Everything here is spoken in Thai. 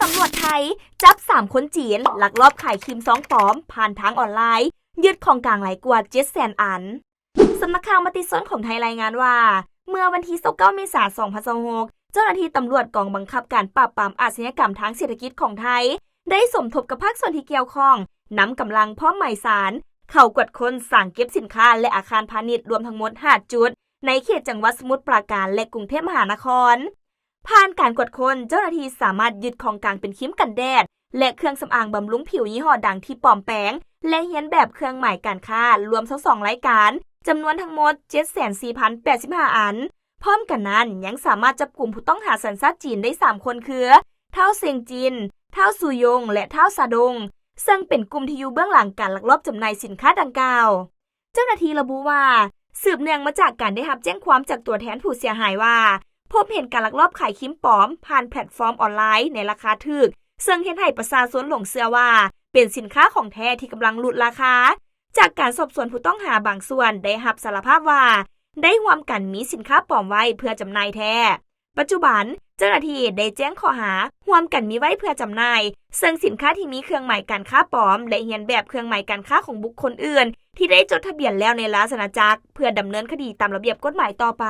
ตำรวจไทยจับ3คนจีนลักลอบขายครีมซองปลอมผ่านทางออนไลน์ยึดของกลางหลายกว่า700,000 อันสำนักข่าวมติชนของไทยรายงานว่าเมื่อวันที่29 เมษายน 2026เจ้าหน้าที่ตำรวจกองบังคับการปราบปรามอาชญากรรมทางเศรษฐกิจของไทยได้สมทบกับภาคส่วนที่เกี่ยวข้องนำกำลังพร้อมหมายสารเข้ากวดค้นสั่งเก็บสินค้าและอาคารพาณิชย์รวมทั้งหมด5 จุดในเขตจังหวัดสมุทรปราการและกรุงเทพมหานครผ่านการกวดค้นเจ้าหน้าที่สามารถยึดของกลางเป็นครีมกันแดดและเครื่องสำอางบำรุงผิวยี่ห้อดังที่ปลอมแปลงและเฮียนแบบเครื่องหมายการค้ารวมทั้ง2รายการจำนวนทั้งหมด 7,4,085 อันพร้อมกันนั้นยังสามารถจับกลุ่มผู้ต้องหาสัญชาติจีนได้3 คนคือเท้าเซียงจินเท้าซูยงและเท้าซาดงซึ่งเป็นกลุ่มที่อยู่เบื้องหลังการลักลอบจำหน่ายสินค้าดังกล่าวเจ้าหน้าที่ระบุว่าสืบเนื่องมาจากการได้รับแจ้งความจากตัวแทนผู้เสียหายว่าพบเห็นการลักลอบขายครีมปลอมผ่านแพลตฟอร์มออนไลน์ในราคาถูกซึ่งเฮ็ดให้ประชาชนหลงเชื่อว่าเป็นสินค้าของแท้ที่กำลังลดราคาจากการสอบสวนผู้ต้องหาบางส่วนได้รับสารภาพว่าได้ร่วมกันมีสินค้าปลอมไว้เพื่อจำหน่ายแท้ปัจจุบันเจ้าหน้าที่ได้แจ้งข้อหาร่วมกันมีไว้เพื่อจำหน่ายซึ่งสินค้าที่มีเครื่องหมายการค้าปลอมและเรียนแบบเครื่องหมายการค้าของบุคคลอื่นที่ได้จดทะเบียนแล้วในราชอาณาจักรเพื่อดำเนินคดีตามระเบียบกฎหมายต่อไป